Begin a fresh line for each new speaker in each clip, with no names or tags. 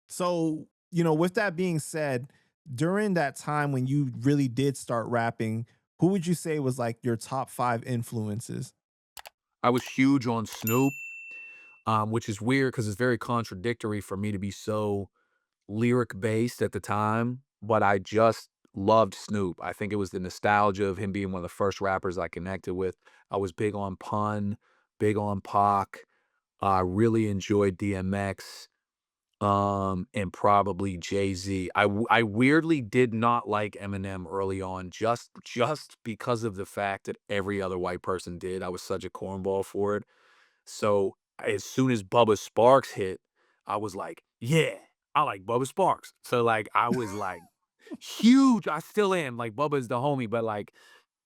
So, with that being said, during that time when you really did start rapping, who would you say was like your top 5 influences?
I was huge on Snoop, which is weird because it's very contradictory for me to be so lyric based at the time, but I just loved Snoop. I think it was the nostalgia of him being one of the first rappers I connected with. I was big on Pun, big on Pac. I really enjoyed DMX, and probably Jay-Z. I weirdly did not like Eminem early on, just because of the fact that every other white person did. I was such a cornball for it. So, as soon as Bubba Sparxxx hit, I was like, "Yeah, I like Bubba Sparxxx." So, like, I was, like, huge. I still am, like, Bubba's the homie, but, like,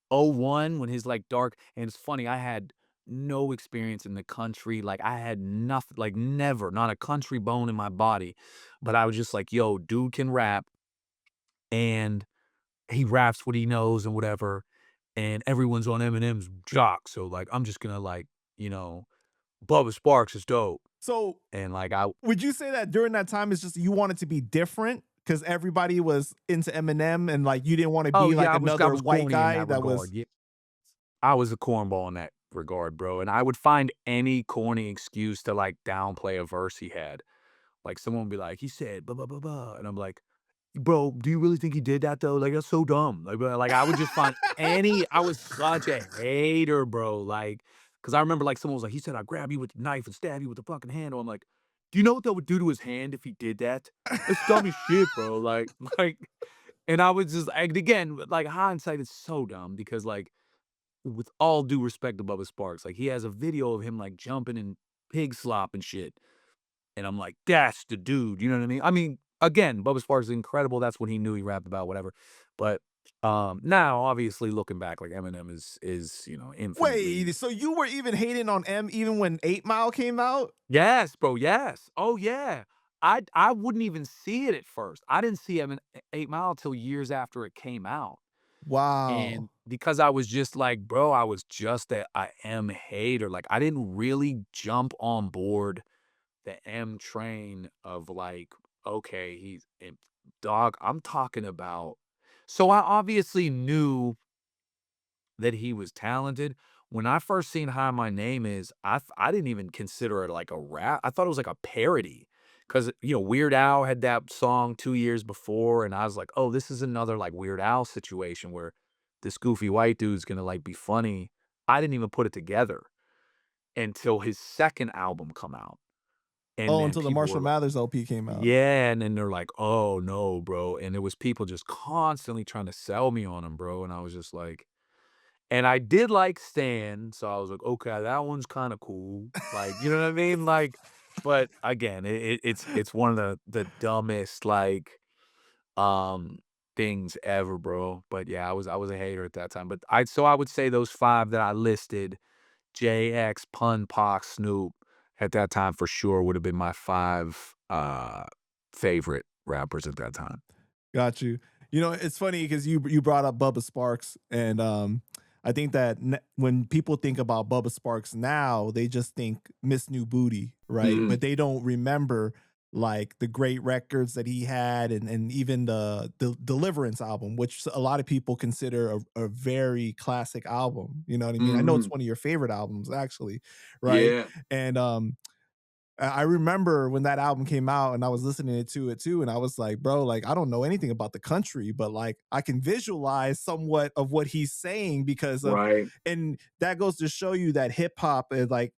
'01 when his, like, dark and it's funny, I had no experience in the country, like, I had nothing, like, never, not a country bone in my body, but I was just like, "Yo, dude can rap, and he raps what he knows and whatever, and everyone's on Eminem's jock, so, like, I'm just gonna, like, you know, Bubba Sparxxx is dope."
So,
And, like, I
would you say that during that time it's just you wanted to be different because everybody was into Eminem and like you didn't want to
Oh,
be
yeah,
like
I
another
was
white
corny in
guy
that
that
regard,
was
yeah. I was a cornball in that regard, bro, and I would find any corny excuse to, like, downplay a verse he had. Like, someone would be like, "He said blah, blah, blah, blah," and I'm like, "Bro, do you really think he did that, though? Like, that's so dumb." Like, I would just find any I was such a hater, bro, like, because I remember, like, someone was like, "He said, 'I'll grab you with the knife and stab you with the fucking handle.'" I'm like, "Do you know what that would do to his hand if he did that? That's dumb as shit, bro." Like like and I was just and again, like, hindsight is so dumb because, like, with all due respect to Bubba Sparks, like, he has a video of him, like, jumping in pig slop and shit, and I'm like, "That's the dude," you know what I mean? I mean, again, Bubba Sparks is incredible, that's what he knew he rapped about, whatever, but, now, obviously, looking back, like, Eminem is infinitely.
Wait, so you were even hating on M even when 8 Mile came out?
Yes, bro, yes. Oh, yeah. I wouldn't even see it at first. I didn't see Emin 8 Mile till years after it came out.
Wow.
And because I was just like, bro, I was just a I am hater. Like, I didn't really jump on board the M train of like, okay, dog, I'm talking about. So I obviously knew that he was talented. When I first seen Hi My Name Is, I didn't even consider it like a rap. I thought it was like a parody because Weird Al had that song 2 years before, and I was like, oh, this is another like Weird Al situation where this goofy white dude's gonna like be funny. I didn't even put it together until his second album come out, and
Oh,
then
until the
people
Marshall
were like,
Mathers LP came out.
yeah, and then they're like, oh no, bro, and it was people just constantly trying to sell me on him, bro, and I was just like. And I did like Stan, so I was like, "Okay, that one's kinda cool." Like, you know what I mean? Like, but again, it's one of the dumbest, like, um, things ever, bro. But yeah, I was a hater at that time. But I would say those 5 that I listed, JX, Pun, Pac, Snoop, at that time for sure would have been my 5, favorite rappers at that time.
Got you. It's funny because you brought up Bubba Sparks, and I think that when people think about Bubba Sparks now, they just think Miss New Booty, right?
Mhm.
But they don't remember like the great records that he had, and even the Deliverance album, which a lot of people consider a very classic album. You know what I mean? I know it's
Mhm.
one of your favorite albums, actually, right?
Yeah.
And I remember when that album came out and I was listening to it too, and I was like, bro, like I don't know anything about the country, but like I can visualize somewhat of what he's saying because of,
Right.
and that goes to show you that hip hop is like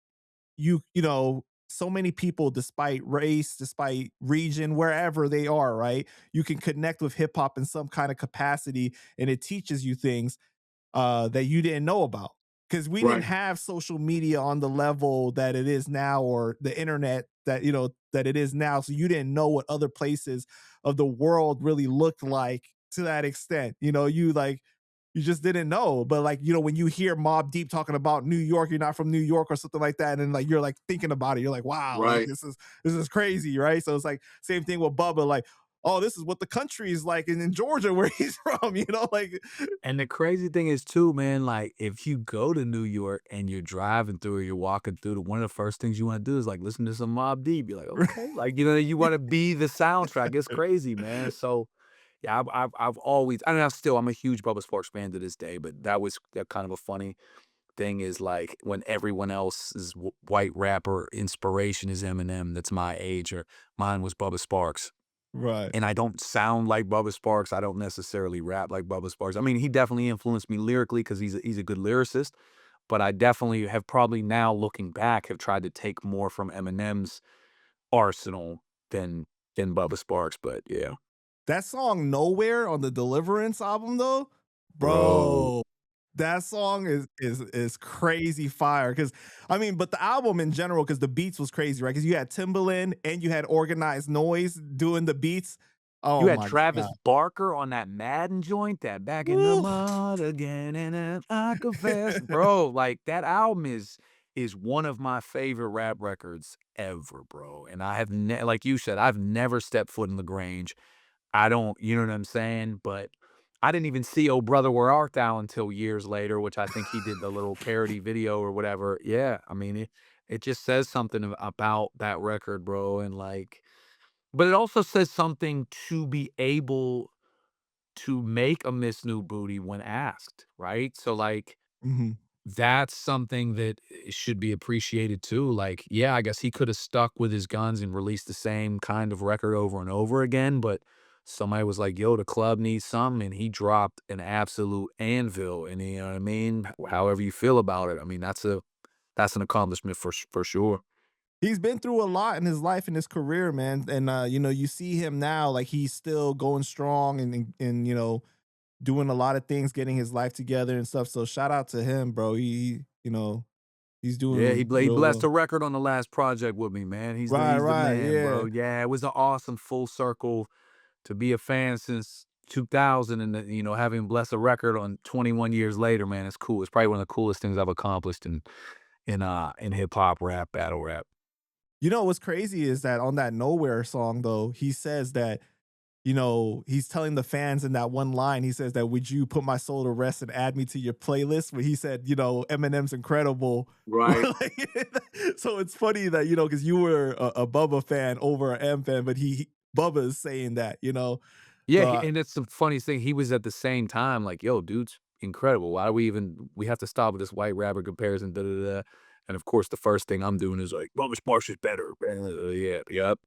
so many people, despite race, despite region, wherever they are, right? You can connect with hip hop in some kind of capacity, and it teaches you things that you didn't know about because we didn't
Right.
have social media on the level that it is now, or the internet that it is now, so you didn't know what other places of the world really looked like to that extent. You just didn't know. But like, when you hear Mob Deep talking about New York, you're not from New York or something like that, and then like you're like thinking about it, you're like, wow, like
Right.
this is crazy, right? So it's like same thing with Bubba, like, oh, this is what the country is like in Georgia where he's from, you know, like
And the crazy thing is too, man, like, if you go to New York and you're driving through or you're walking through, one of the first things you wanna do is, like, listen to some Mobb Deep. You're like, "Okay." Like, you wanna be the soundtrack. It's crazy, man. So, yeah, I've always I mean, I'm a huge Bubba Sparxxx fan to this day, but that was that kind of a funny thing is, like, when everyone else's white rapper inspiration is Eminem that's my age, or mine was Bubba Sparxxx.
right.
And I don't sound like Bubba Sparxxx. I don't necessarily rap like Bubba Sparxxx. I mean, he definitely influenced me lyrically because he's a good lyricist, but I definitely have probably now looking back have tried to take more from Eminem's arsenal than Bubba Sparxxx. But yeah,
That song Nowhere on the Deliverance album though,
bro.
bro, that song is crazy fire. Cause I mean, but the album in general, because the beats was crazy, right? Because you had Timbaland and you had Organized Noise doing the beats.
You
Oh
had
my
Travis
god.
Barker on that Madden joint, that "Back in the
Woo.
Mud Again, and then I Confess." Bro, like, that album is one of my favorite rap records ever, bro, and I have like you said, I've never stepped foot in LaGrange. I don't, you know what I'm saying? But I didn't even see "Oh Brother, Where Art Thou" until years later, which I think he did the little parody video or whatever. Yeah, I mean, it just says something about that record, bro, and, like, but it also says something to be able to make a Miss New Booty when asked, right? So, like,
Mhm.
that's something that should be appreciated too. Like, yeah, I guess he could have stuck with his guns and released the same kind of record over and over again, but somebody was like, "Yo, the club needs something," and he dropped an absolute anvil, and you know what I mean? However you feel about it, I mean, that's an accomplishment for sure.
He's been through a lot in his life and his career, man. And you know, you see him now, like he's still going strong and you know, doing a lot of things, getting his life together and stuff. So shout out to him, bro. You know, he's
Yeah,
doing
he
real
blessed
well.
a record on the last project with me, man.
Right,
He's the
right,
man, bro.
yeah.
Yeah, it was an awesome full circle to be a fan since 2000 and then, having blessed a record on 21 years later, man, it's cool. It's probably one of the coolest things I've accomplished in hip hop, rap, battle rap.
You know what's crazy is that on that Nowhere song though, he says that, you know, he's telling the fans in that one line, he says that, "Would you put my soul to rest and add me to your playlist?" Where he said, you know, Eminem's incredible.
Right.
So it's funny that, you know, because you were a Bubba fan over a M fan, but Bubba is saying that, you know.
Yeah,
So
and it's the funniest thing. He was at the same time like, "Yo, dude's incredible. Why do we have to stop with this white rapper comparison, da da da." And of course, the first thing I'm doing is like, "Bubba Sparks is better." Yeah, yep.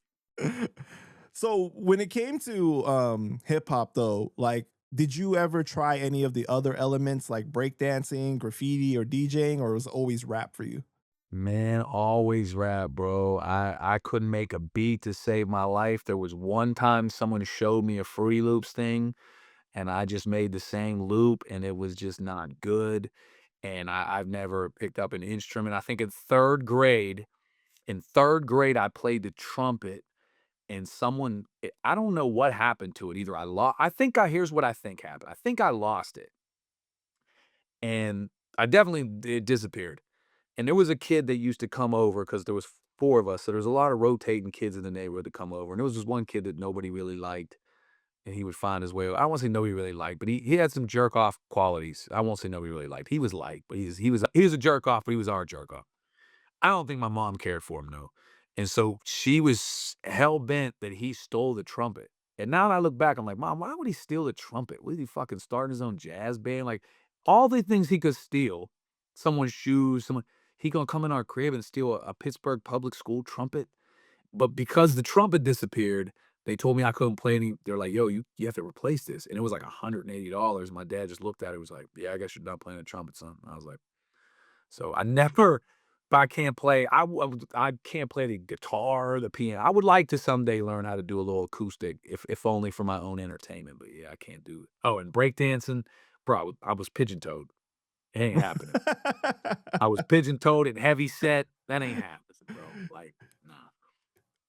so when it came to hip hop though, like did you ever try any of the other elements like breakdancing, graffiti, or DJing, or was it always rap for you?
Man, always rap, bro. I couldn't make a beat to save my life. There was one time someone showed me a Fruity Loops thing, and I just made the same loop, and it was just not good. And I've never picked up an instrument. I think in third grade, I played the trumpet, and I don't know what happened to it. Either I lost. Here's what I think happened. I think I lost it, and I definitely it disappeared. And there was a kid that used to come over because there was 4 of us, so there was a lot of rotating kids in the neighborhood to come over, and there was this one kid that nobody really liked, and he would find his way I won't say nobody really liked, but he had some jerk off qualities. I won't say nobody really liked. He was liked, but he was a jerk off, but he was our jerk off. I don't think my mom cared for him, though, and so she was hell bent that he stole the trumpet, and now that I look back, I'm like, "Mom, why would he steal the trumpet? Was he fucking starting his own jazz band?" Like, all the things he could steal, someone's shoes, he gonna come in our crib and steal a Pittsburgh public school trumpet, but because the trumpet disappeared, they told me I couldn't play any they're like, "Yo, you have to replace this," and it was like $180. My dad just looked at it, and was like, "Yeah, I guess you're not playing the trumpet, son." I was like, so I never if I can't play I can't play the guitar, the piano. I would like to someday learn how to do a little acoustic, if only for my own entertainment, but yeah, I can't do it. Oh, and breakdancing, bro, I was pigeon-toed. It ain't happening. I was pigeon-toed and heavy set. That ain't happening, bro. Like, nah.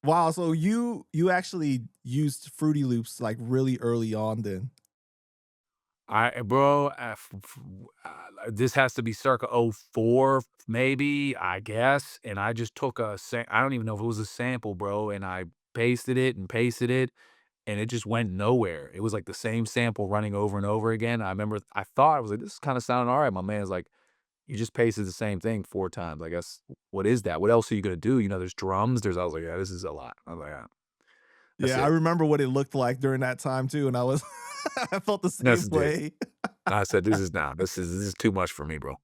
Wow, so you actually used Fruity Loops like really early on then.
Bro, this has to be circa '04, maybe, I guess, and I just took I don't even know if it was a sample, bro, and I pasted it and pasted it, and it just went nowhere. It was like the same sample running over and over again. I remember I thought I was like, "This is kinda sounding alright." My man's like, "You just pasted the same thing 4 times. I guess what is that? What else are you gonna do?" You know, there's drums, there's I was like, "Yeah, this is a lot." I was like, "Yeah, that's
Yeah, I
it.
remember what it looked like during that time too, and I was I felt the
That's
same
it."
way.
I said, "This is too much for me, bro."